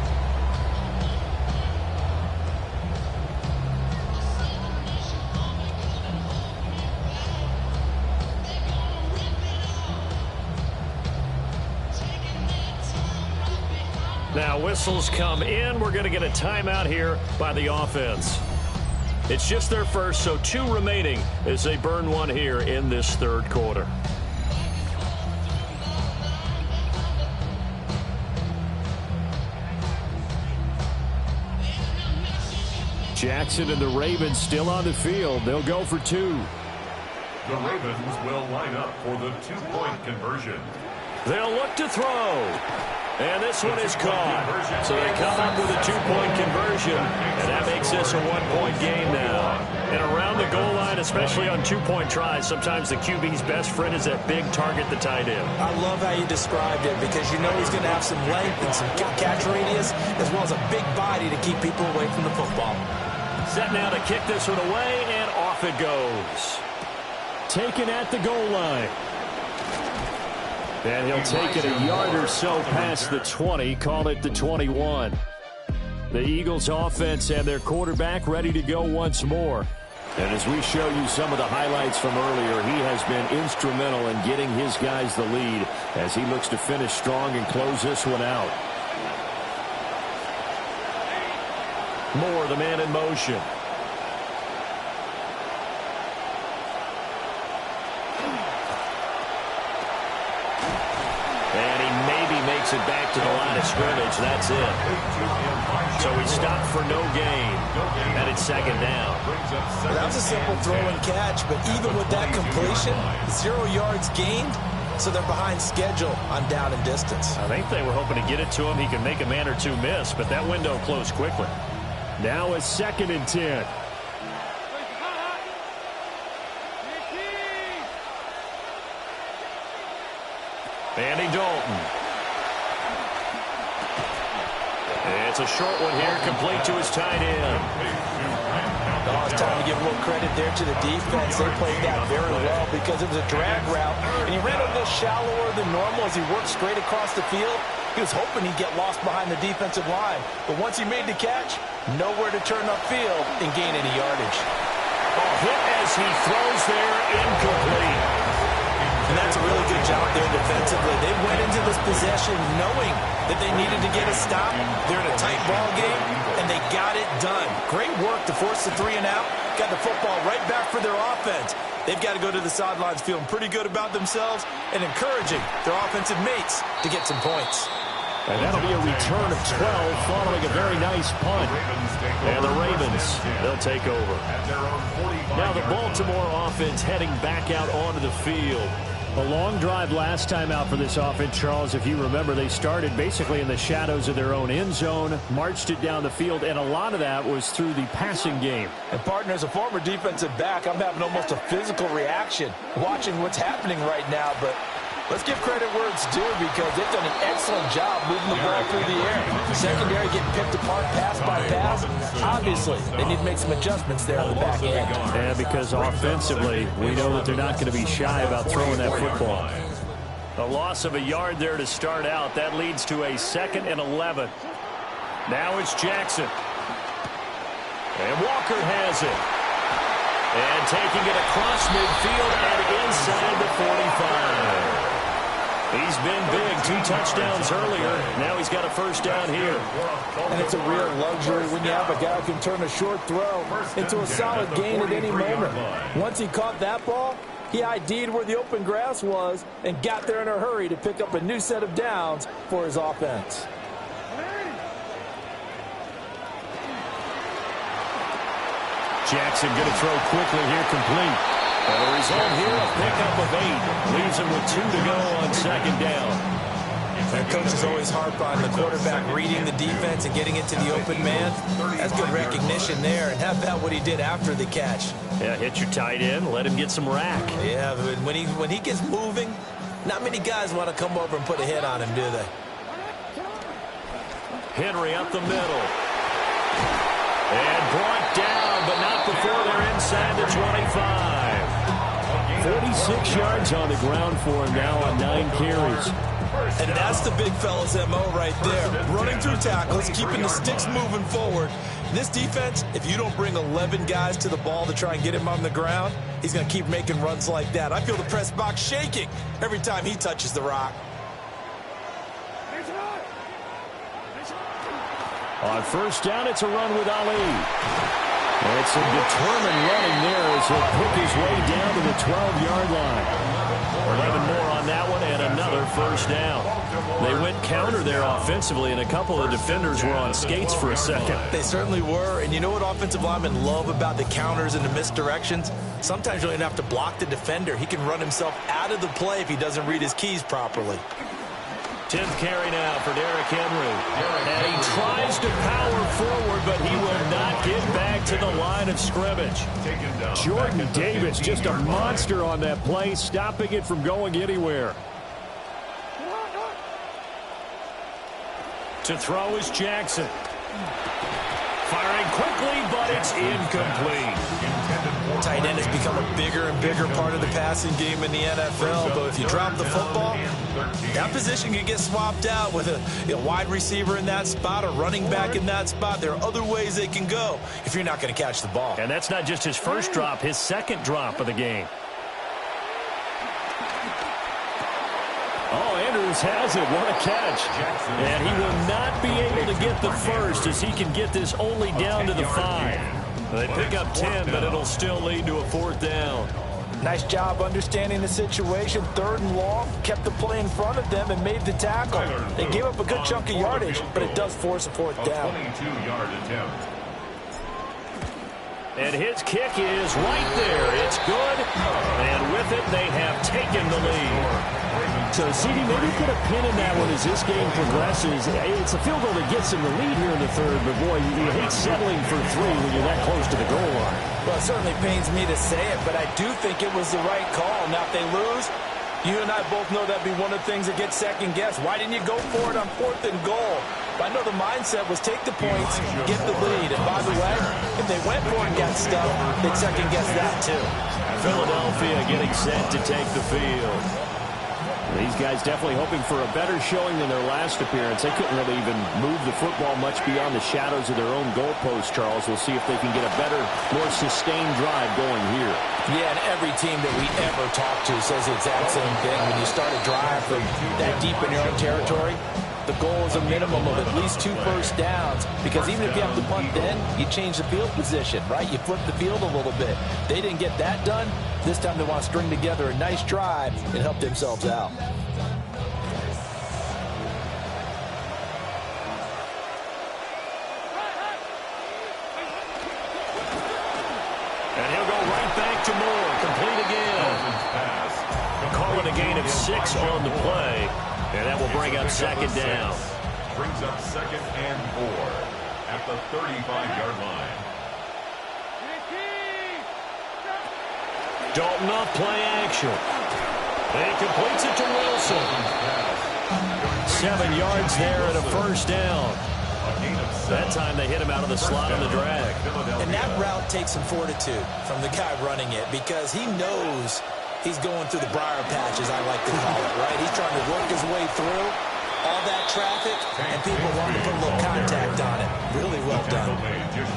Now whistles come in. We're going to get a timeout here by the offense. It's just their first, so 2 remaining as they burn one here in this 3rd quarter. Jackson and the Ravens still on the field. They'll go for 2. The Ravens will line up for the 2-point conversion. They'll look to throw. And this one is caught. So they come up with a 2-point conversion, and that makes this a 1-point game now. And around the goal line, especially on 2-point tries, sometimes the QB's best friend is that big target, the tight end. I love how you described it because you know he's going to have some length and some catch radius as well as a big body to keep people away from the football. Set now to kick this one away, and off it goes. Taken at the goal line. And he'll take it a yard or so past the 20, call it the 21. The Eagles offense and their quarterback ready to go once more. And as we show you some of the highlights from earlier, he has been instrumental in getting his guys the lead as he looks to finish strong and close this one out. Moore, the man in motion. And he maybe makes it back to the line of scrimmage. That's it. So he stopped for no gain. And it's 2nd down. That was a simple throw and catch, but even with that completion, 0 yards gained, so they're behind schedule on down and distance. I think they were hoping to get it to him. He could make a man or 2 miss, but that window closed quickly. Now it's 2nd and 10. Andy Dalton. It's a short one here, complete to his tight end. Oh, it's time to give a little credit there to the defense. They played that very well because it was a drag route, and he ran a little shallower than normal as he worked straight across the field. He was hoping he'd get lost behind the defensive line, but once he made the catch, nowhere to turn upfield and gain any yardage. A hit as he throws there, incomplete. And that's a really good job there defensively. They went into this possession knowing that they needed to get a stop. They're in a tight ball game, and they got it done. Great work to force the 3 and out. Got the football right back for their offense. They've got to go to the sidelines feeling pretty good about themselves and encouraging their offensive mates to get some points. And that'll be a return of 12 following a very nice punt. And the Ravens, they'll take over. Now the Baltimore offense heading back out onto the field. A long drive last time out for this offense, Charles. If you remember, they started basically in the shadows of their own end zone, marched it down the field, and a lot of that was through the passing game. And, partner, as a former defensive back, I'm having almost a physical reaction watching what's happening right now, but let's give credit where it's due because they've done an excellent job moving the ball through the air. Secondary getting picked apart pass by pass. Obviously, they need to make some adjustments there on the back end. And because offensively, we know that they're not going to be shy about throwing that football. A loss of a yard there to start out. That leads to a 2nd and 11. Now it's Jackson. And Walker has it. And taking it across midfield and inside the 45. He's been big. 2 touchdowns earlier. Now he's got a 1st down here. And it's a real luxury when you have a guy who can turn a short throw into a solid gain at any moment. Once he caught that ball, he ID'd where the open grass was and got there in a hurry to pick up a new set of downs for his offense. Jackson going to throw quickly here, complete. And the result here, a pickup of 8. Leaves him with 2 to go on second down. That coach is always hard on the quarterback reading the defense and getting into the open man. That's good recognition there. And how about what he did after the catch? Yeah, hit your tight end, let him get some rack. Yeah, but when he gets moving, not many guys want to come over and put a hit on him, do they? Henry up the middle. And brought down, but not before they're inside the 25. 46 yards on the ground for him now on 9 carries. And that's the big fella's MO right there. Running through tackles, keeping the sticks moving forward. This defense, if you don't bring 11 guys to the ball to try and get him on the ground, he's going to keep making runs like that. I feel the press box shaking every time he touches the rock. On first down, it's a run with Ali. And it's a determined running there as he'll pick his way down to the 12-yard line. 11 more on that one and another first down. They went counter there offensively, and a couple of defenders were on skates for a second. They certainly were, and you know what offensive linemen love about the counters and the misdirections? Sometimes you don't even have to block the defender. He can run himself out of the play if he doesn't read his keys properly. 10th carry now for Derrick Henry. And he tries to power forward, but he will not get back to the line of scrimmage. Jordan Davis, just a monster on that play, stopping it from going anywhere. To throw is Jackson. Firing quickly, but it's incomplete. Tight end has become a bigger and bigger part of the passing game in the NFL, but if you drop the football, that position can get swapped out with a wide receiver in that spot, a running back in that spot. There are other ways they can go if you're not going to catch the ball. And that's not just his first drop, his second drop of the game. Oh, Andrews has it. What a catch. And he will not be able to get the first as he can get this only down to the 5. They pick up 10, but it'll still lead to a 4th down. Nice job understanding the situation. 3rd and long, kept the play in front of them and made the tackle. They gave up a good chunk of yardage, but it does force a 4th down. 22-yard attempt. And his kick is right there. It's good. And with it, they have taken the lead. So, CD, maybe put a pin in that one as this game progresses. It's a field goal that gets him the lead here in the 3rd, but, boy, you hate settling for 3 when you're that close to the goal line. Well, it certainly pains me to say it, but I do think it was the right call. Now, if they lose, you and I both know that'd be one of the things that gets second-guessed. Why didn't you go for it on 4th and goal? But I know the mindset was take the points, get the lead. And, by the way, if they went for it and got stuck, they'd second-guess that, too. Philadelphia getting set to take the field. These guys definitely hoping for a better showing than their last appearance. They couldn't really even move the football much beyond the shadows of their own goalpost, Charles. We'll see if they can get a better, more sustained drive going here. Yeah, and every team that we ever talk to says the exact same thing. When you start a drive from that deep in your own territory, the goal is a minimum of at least 2 first downs, because even if you have to punt then, you change the field position, right? You flip the field a little bit. They didn't get that done. This time they want to string together a nice drive and help themselves out. And he'll go right back to Moore. Complete again. Call it a gain of 6 on the play. And that will bring up 2nd down. Brings up 2nd and 4 at the 35-yard line. Dalton off play action. And he completes it to Wilson. 7 yards there and a first down. That time they hit him out of the slot on the drag. And that route takes some fortitude from the guy running it, because he knows he's going through the briar patches, I like to call it, right? He's trying to work his way through all that traffic, and people want to put a little contact on it. Really well done.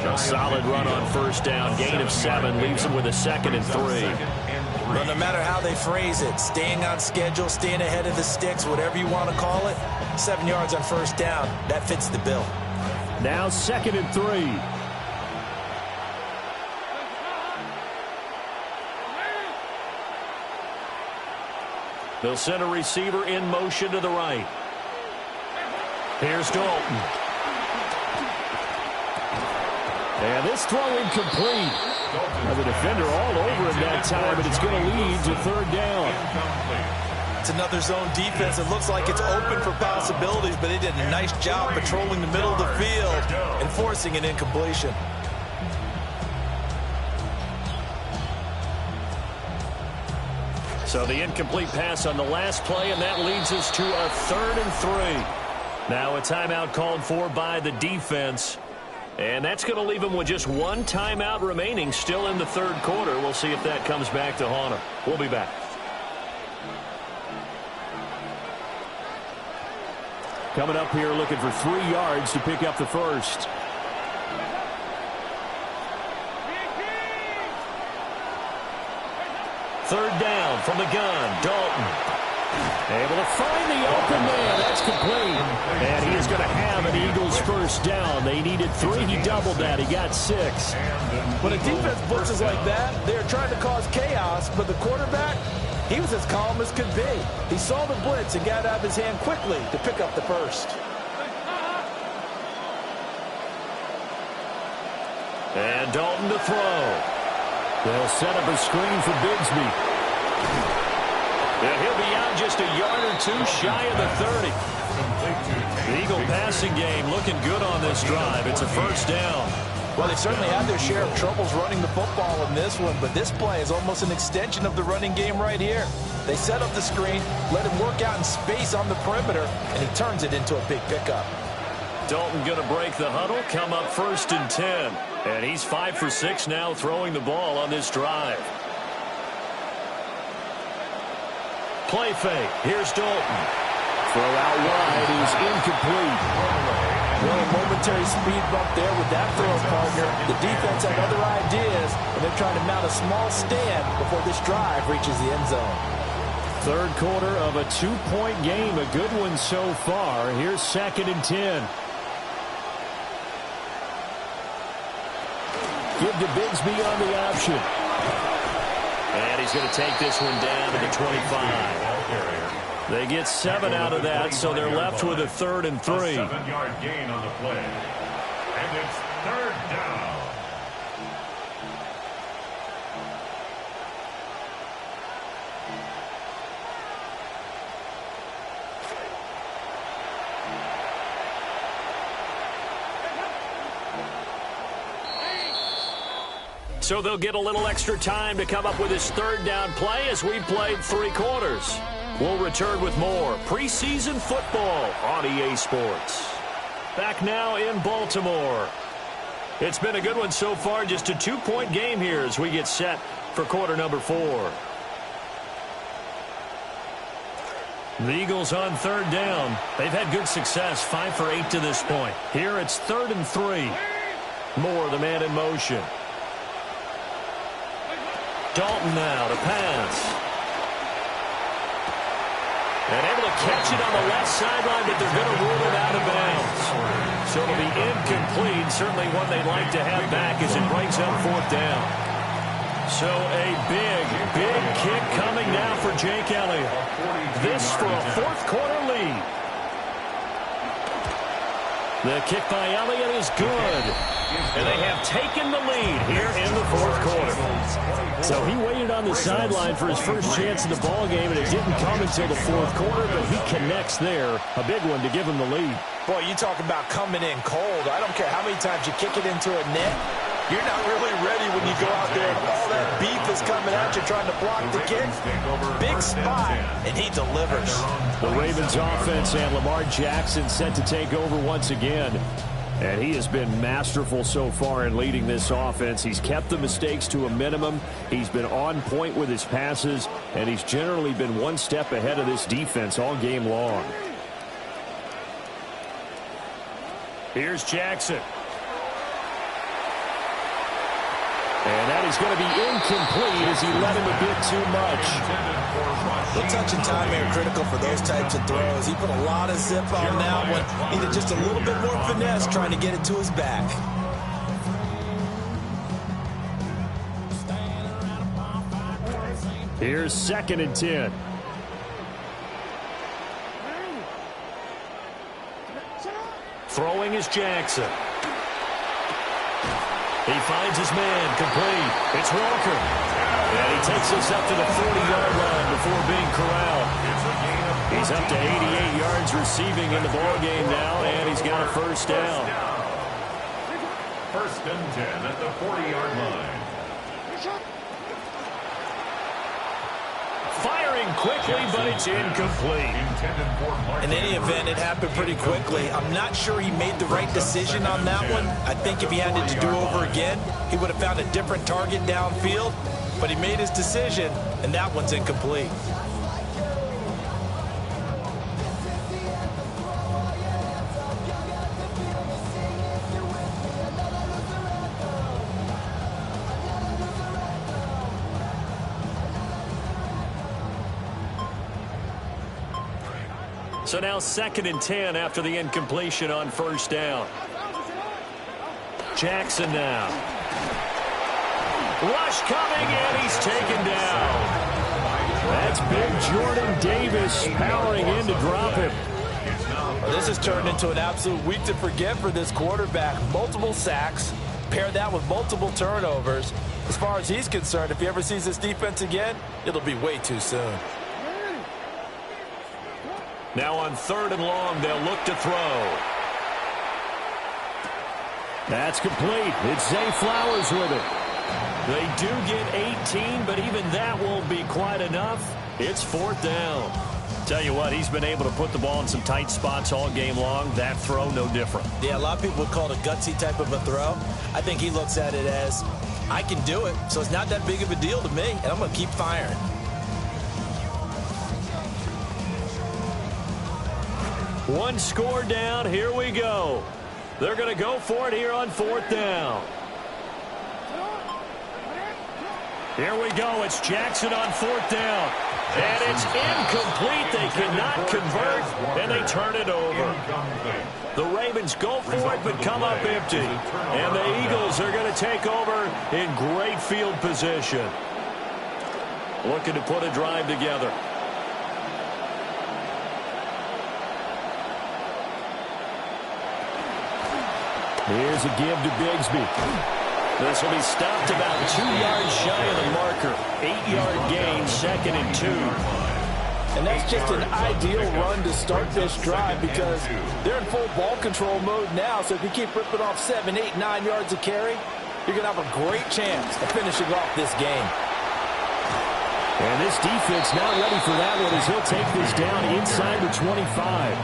A solid run on first down. Gain of 7 leaves him with a 2nd and 3. Well, no matter how they phrase it, staying on schedule, staying ahead of the sticks, whatever you want to call it, 7 yards on first down, that fits the bill. Now 2nd and 3. They'll send a receiver in motion to the right. Here's Dalton. And this throw incomplete. Now the defender all over him that time, but it's going to lead to third down. It's another zone defense. It looks like it's open for possibilities, but they did a nice job patrolling the middle of the field and forcing an incompletion. So the incomplete pass on the last play, and that leads us to a 3rd and 3. Now a timeout called for by the defense. And that's going to leave them with just one timeout remaining still in the third quarter. We'll see if that comes back to haunt them. We'll be back. Coming up here looking for 3 yards to pick up the first. Third down from the gun. Dalton. Able to find the open man. That's complete. And he is going to have an Eagles first down. They needed 3. He doubled that. He got 6. When a defense blitzes like that, they're trying to cause chaos, but the quarterback, he was as calm as could be. He saw the blitz and got out of his hand quickly to pick up the first. And Dalton to throw. They'll set up a screen for Bigsby. Yeah, he'll be out just a yard or 2 shy of the 30. The Eagle passing game looking good on this drive. It's a first down. Well, they certainly had their share of troubles running the football in this one, but this play is almost an extension of the running game right here. They set up the screen, let him work out in space on the perimeter, and he turns it into a big pickup. Dalton going to break the huddle, come up 1st and 10. And he's 5 for 6 now throwing the ball on this drive. Play fake. Here's Dalton. Throw out wide is incomplete. Well, a momentary speed bump there with that throw, partner. The defense had other ideas, and they're trying to mount a small stand before this drive reaches the end zone. Third quarter of a 2-point game. A good one so far. Here's 2nd and 10. Give to Bigsby on the option. And he's going to take this one down to the 25. They get 7 out of that, so they're left with a 3rd and 3. A 7-yard gain on the play. And it's 3rd down. So they'll get a little extra time to come up with his 3rd down play as we played 3 quarters. We'll return with more preseason football on EA Sports. Back now in Baltimore. It's been a good one so far, just a 2-point game here as we get set for quarter number 4. The Eagles on 3rd down. They've had good success, 5 for 8 to this point. Here it's 3rd and 3. Moore, the man in motion. Dalton now to pass. And able to catch it on the left sideline, but they're going to rule it out of bounds. So it'll be incomplete. Certainly one they'd like to have back as it brings up 4th down. So a big kick coming now for Jake Elliott. This for a 4th quarter lead. The kick by Elliott is good. And they have taken the lead here in the 4th quarter. So he waited on the sideline for his first chance in the ball game, and it didn't come until the 4th quarter, but he connects there. A big one to give him the lead. Boy, you talk about coming in cold. I don't care how many times you kick it into a net. You're not really ready when you go out there and all that beef is coming at you trying to block the kick. Big spot, and he delivers. The Ravens offense and Lamar Jackson set to take over once again. And he has been masterful so far in leading this offense. He's kept the mistakes to a minimum. He's been on point with his passes, and he's generally been one step ahead of this defense all game long. Here's Jackson. And that is going to be incomplete as he let him a bit too much. The touch and time are critical for those types of throws. He put a lot of zip on that one. Needed just a little bit more finesse trying to get it to his back. Here's 2nd and 10. Throwing is Jackson. He finds his man, complete. It's Walker. And he takes us up to the 40-yard line before being corralled. He's up to 88 yards receiving in the ballgame now, and he's got a first down. First and 10 at the 40-yard line. Firing quickly, but it's incomplete. In any event, it happened pretty quickly. I'm not sure he made the right decision on that one. I think if he had it to do over again, he would have found a different target downfield. But he made his decision, and that one's incomplete. So now 2nd and 10 after the incompletion on first down. Jackson now. Rush coming, and he's taken down. That's big Jordan Davis powering in to drop him. Well, this has turned into an absolute week to forget for this quarterback. Multiple sacks, pair that with multiple turnovers. As far as he's concerned, if he ever sees this defense again, it'll be way too soon. Now on 3rd and long, they'll look to throw. That's complete. It's Zay Flowers with it. They do get 18, but even that won't be quite enough. It's 4th down. Tell you what, he's been able to put the ball in some tight spots all game long. That throw, no different. Yeah, a lot of people would call it a gutsy type of a throw. I think he looks at it as, I can do it, so it's not that big of a deal to me, and I'm going to keep firing. One score down. Here we go. They're going to go for it here on 4th down. Here we go. It's Jackson on 4th down. And it's incomplete. They cannot convert, and they turn it over. The Ravens go for it, but come up empty. And the Eagles are going to take over in great field position. Looking to put a drive together. Here's a give to Bigsby. This will be stopped about 2 yards shy of the marker. 8-yard gain, 2nd and 2. And that's just an ideal run to start this drive because they're in full ball control mode now. So if you keep ripping off 7, 8, 9 yards of carry, you're going to have a great chance of finishing off this game. And this defense not ready for that one as he'll take this down inside the 25.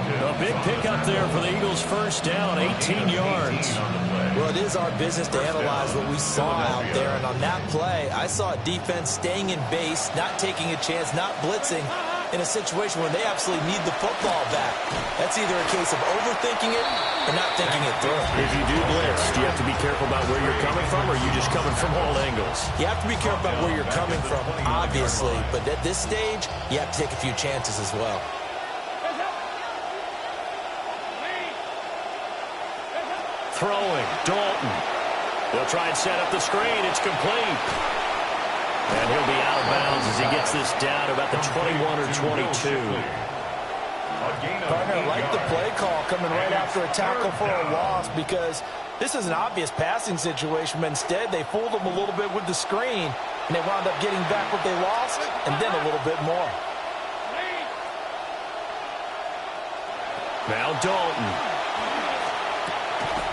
A big pickup there for the Eagles' first down, 18 yards. Well, it is our business to analyze what we saw out there. And on that play, I saw a defense staying in base, not taking a chance, not blitzing in a situation where they absolutely need the football back. That's either a case of overthinking it or not thinking it through. If you do blitz, do you have to be careful about where you're coming from, or are you just coming from all angles? You have to be careful about where you're coming from, obviously. But at this stage, you have to take a few chances as well. Throwing, Dalton. They'll try and set up the screen. It's complete. And he'll be out of bounds as he gets this down to about the 21 or 22. Partner, I like the play call coming right after a tackle for a loss because this is an obvious passing situation, but instead they fooled them a little bit with the screen, and they wound up getting back what they lost and then a little bit more. Now Dalton.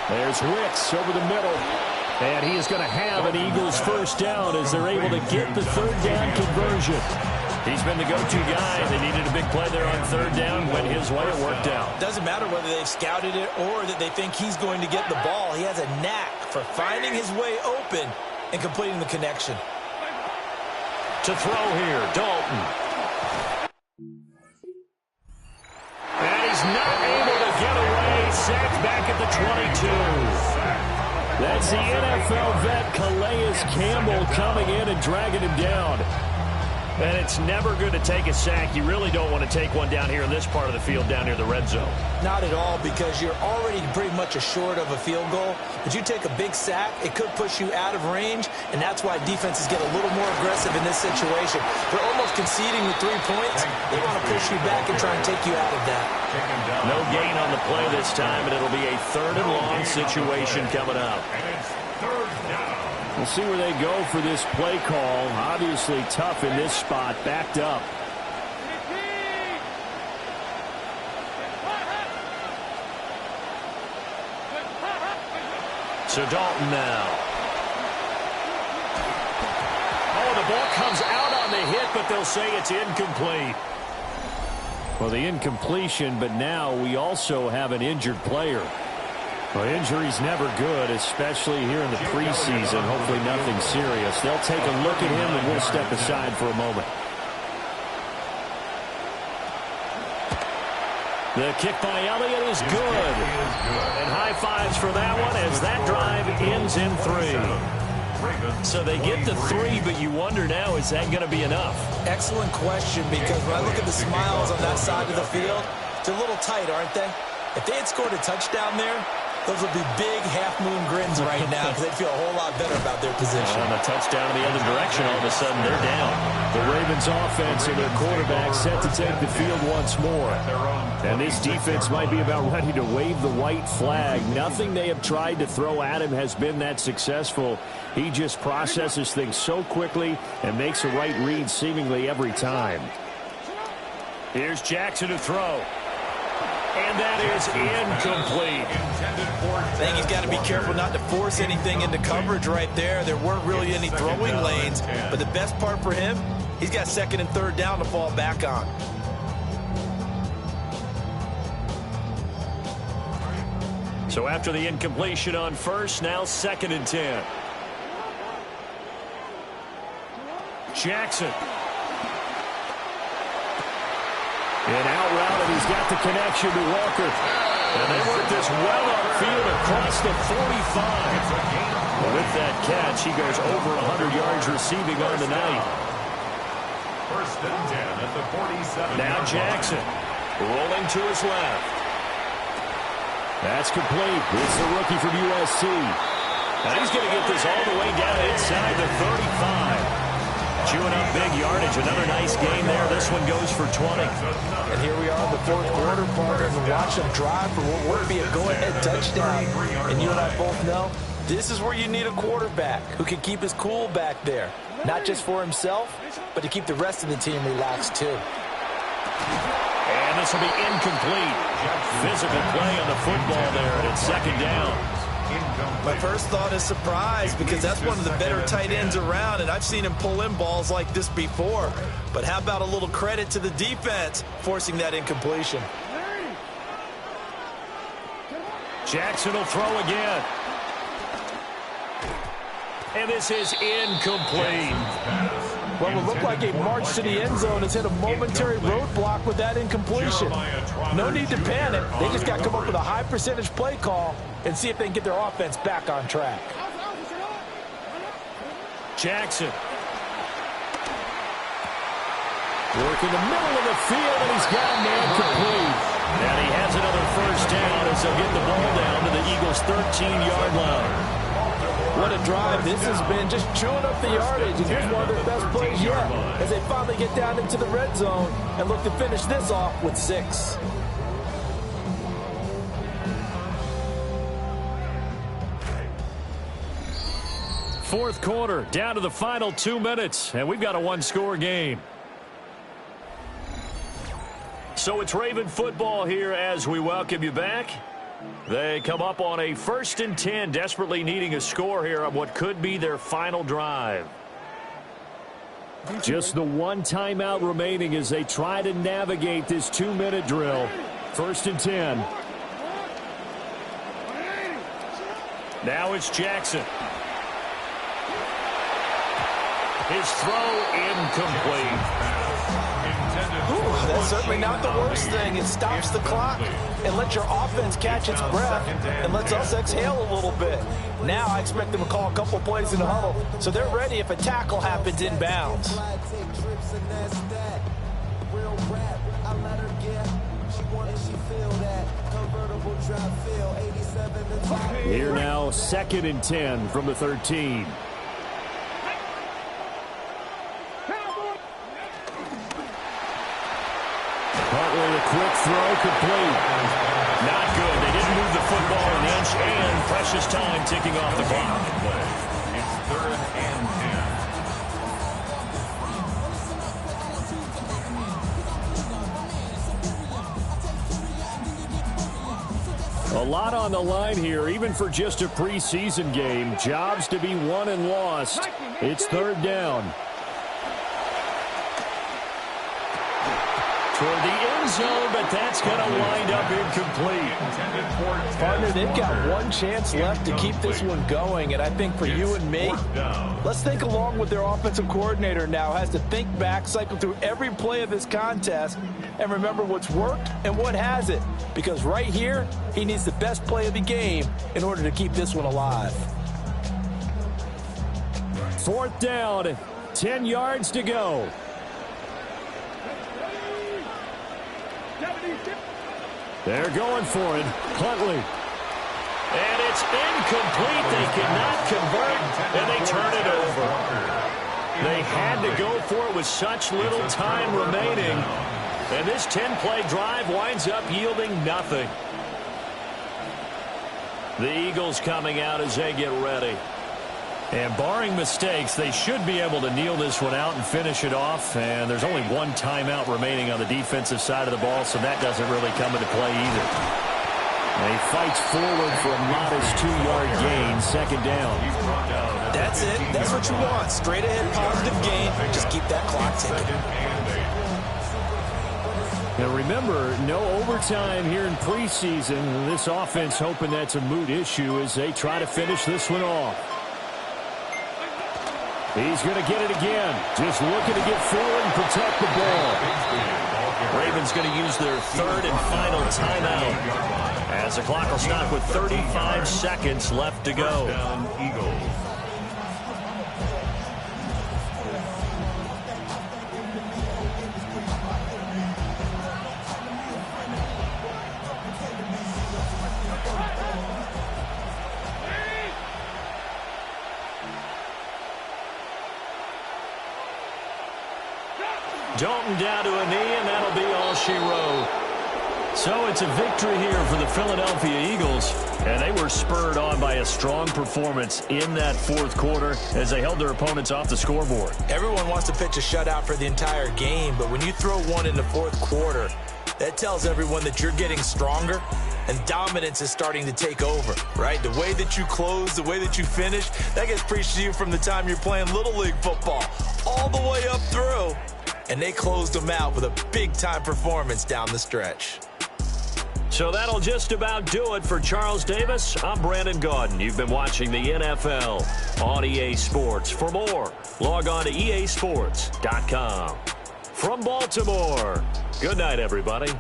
There's Wicks over the middle. And he is going to have an Eagles first down as they're able to get the 3rd down conversion. He's been the go-to guy. They needed a big play there on 3rd down. Went his way, it worked out. Doesn't matter whether they've scouted it or that they think he's going to get the ball. He has a knack for finding his way open and completing the connection. To throw here, Dalton. And he's not able to get away. Sacked back at the 22. That's the NFL vet Calais Campbell coming in and dragging him down. And it's never good to take a sack. You really don't want to take one down here in this part of the field, down near the red zone. Not at all, because you're already pretty much assured of a field goal. But you take a big sack, it could push you out of range, and that's why defenses get a little more aggressive in this situation. They're almost conceding the 3 points. They want to push you back and try and take you out of that. No gain on the play this time, and it'll be a 3rd and long situation coming up. And it's 3rd down. We'll see where they go for this play call. Obviously tough in this spot, backed up. So Dalton now. Oh, the ball comes out on the hit, but they'll say it's incomplete. Well, the incompletion, but now we also have an injured player. Well, injury's never good, especially here in the preseason. Hopefully nothing serious. They'll take a look at him, and we'll step aside for a moment. The kick by Elliott is good. And high fives for that one as that drive ends in 3. So they get the 3, but you wonder now, is that going to be enough? Excellent question, because when I look at the smiles on that side of the field, they're a little tight, aren't they? If they had scored a touchdown there, those would be big half-moon grins right now because they'd feel a whole lot better about their position. On a touchdown in the other direction, all of a sudden they're down. The Ravens offense and their quarterback set to take the field once more. And this defense might be about ready to wave the white flag. Nothing they have tried to throw at him has been that successful. He just processes things so quickly and makes a right read seemingly every time. Here's Jackson to throw. And that is incomplete. I think he's got to be careful not to force anything into coverage right there. There weren't really any throwing lanes. But the best part for him, he's got 2nd and 3rd down to fall back on. So after the incompletion on 1st, now 2nd and 10. Jackson. And out route, and he's got the connection to Walker. And they work this well upfield across the 45. With that catch, he goes over 100 yards receiving on the night. 1st and 10 at the 47. Now Jackson rolling to his left. That's complete. It's the rookie from USC. And he's going to get this all the way down inside the 35. Chewing up big yardage. Another nice game there. This one goes for 20. And here we are in the 4th quarter, partner, and watch them drive for what would be a go-ahead touchdown. And you and I both know this is where you need a quarterback who can keep his cool back there. Not just for himself, but to keep the rest of the team relaxed too. And this will be incomplete. Physical play on the football there, and it's 2nd down. My first thought is surprise, because that's one of the better tight ends around, and I've seen him pull in balls like this before. But how about a little credit to the defense forcing that incompletion? Jackson will throw again. And this is incomplete. Well, it looked like a march to the end zone has hit a momentary roadblock with that incompletion. No need to panic. They just got to come up with a high percentage play call and see if they can get their offense back on track. Jackson. Working the middle of the field, and he's got a man complete. And he has another 1st down as they'll get the ball down to the Eagles' 13-yard line. What a drive this has been, just chewing up the yardage. And here's one of their best plays yet as they finally get down into the red zone and look to finish this off with 6. Fourth quarter, down to the final 2 minutes, and we've got a 1-score game. So it's Raven football here as we welcome you back. They come up on a 1st and 10, desperately needing a score here on what could be their final drive. Just the one timeout remaining as they try to navigate this 2-minute drill. 1st and 10. Now it's Jackson. His throw incomplete. Ooh, that's certainly not the worst thing. It stops the clock and lets your offense catch its breath and lets us exhale a little bit. Now I expect them to call a couple plays in the huddle so they're ready if a tackle happens inbounds. Here now, 2nd and 10 from the 13. Huntley, a quick throw, complete. Not good. They didn't move the football an inch, and precious time ticking off the clock. It's 3rd and 10. A lot on the line here, even for just a preseason game. Jobs to be won and lost. It's 3rd down. Toward the end zone, but that's going to wind up incomplete. Partner, they've got one chance left to keep this one going, and I think for you and me, let's think along with their offensive coordinator now. Has to think back, cycle through every play of this contest, and remember what's worked and what hasn't. Because right here, he needs the best play of the game in order to keep this one alive. 4th down, 10 yards to go. They're going for it. Huntley. And it's incomplete. They cannot convert, and they turn it over. They had to go for it with such little time remaining. And this 10-play drive winds up yielding nothing. The Eagles coming out as they get ready. And barring mistakes, they should be able to kneel this one out and finish it off. And there's only one timeout remaining on the defensive side of the ball, so that doesn't really come into play either. And he fights forward for a modest 2-yard gain, 2nd down. That's it. That's what you want. Straight ahead, positive gain. Just keep that clock ticking. Now remember, no overtime here in preseason. This offense hoping that's a moot issue as they try to finish this one off. He's going to get it again. Just looking to get forward and protect the ball. Ravens going to use their 3rd and final timeout as the clock will stop with 35 seconds left to go. Eagles. Dalton down to a knee, and that'll be all she wrote. So it's a victory here for the Philadelphia Eagles, and they were spurred on by a strong performance in that 4th quarter as they held their opponents off the scoreboard. Everyone wants to pitch a shutout for the entire game, but when you throw one in the 4th quarter, that tells everyone that you're getting stronger and dominance is starting to take over, right? The way that you close, the way that you finish, that gets preached to you from the time you're playing Little League football all the way up through. And they closed them out with a big-time performance down the stretch. So that'll just about do it for Charles Davis. I'm Brandon Gaudin. You've been watching the NFL on EA Sports. For more, log on to easports.com. From Baltimore, good night, everybody.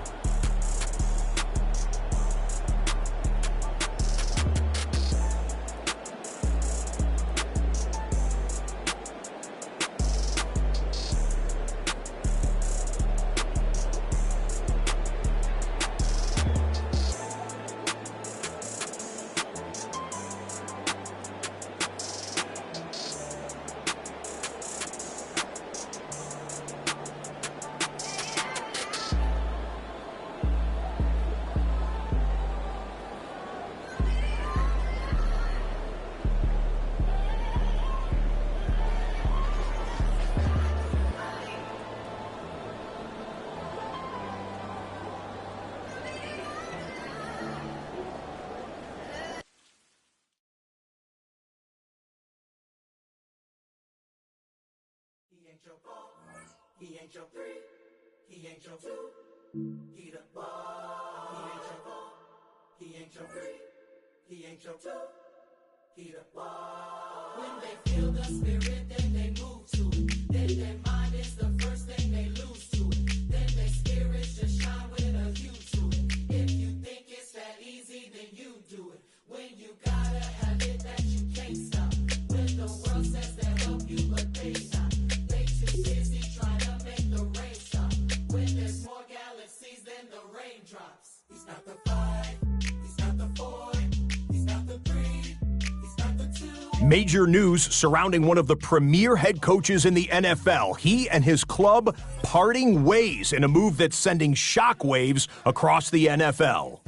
He ain't your 3, he ain't your 2, he the ball. He ain't your 4, he ain't your 3, he ain't your 2, he the ball. When they feel the spirit, then they move to it. Then their mind is the first thing they lose to it. Then they He's not the 5. He's not the 4. He's not the 3. He's not the 2. Major news surrounding one of the premier head coaches in the NFL. He and his club parting ways in a move that's sending shockwaves across the NFL.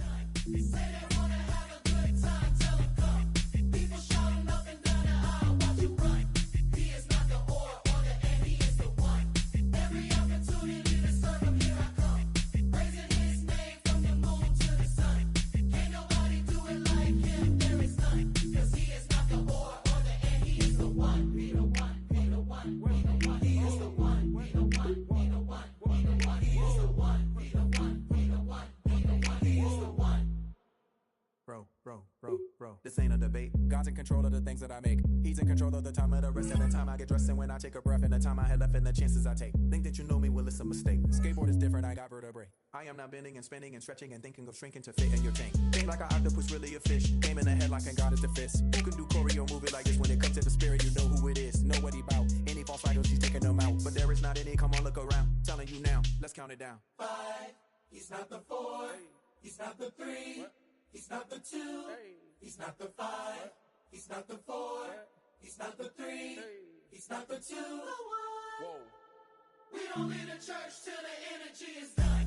Bro. This ain't a debate. God's in control of the things that I make. He's in control of the time of the rest and the time I get dressed and when I take a breath and the time I had left and the chances I take. Think that you know me, well, it's a mistake. Skateboard is different, I got vertebrae. I am not bending and spinning and stretching and thinking of shrinking to fit in your tank. Think like an octopus, really a fish. Aim in the head like and God is the fist. Who can do choreo movie like this? When it comes to the spirit, you know who it is. Know what he bout. Any false idols, he's taking them out. But there is not any, come on, look around. Telling you now, let's count it down. 5. He's not the 4. He's not the 3. He's not the 2. He's not the 5. He's not the 4. He's not the 3. He's not the 2. Whoa. We don't leave the church till the energy is done.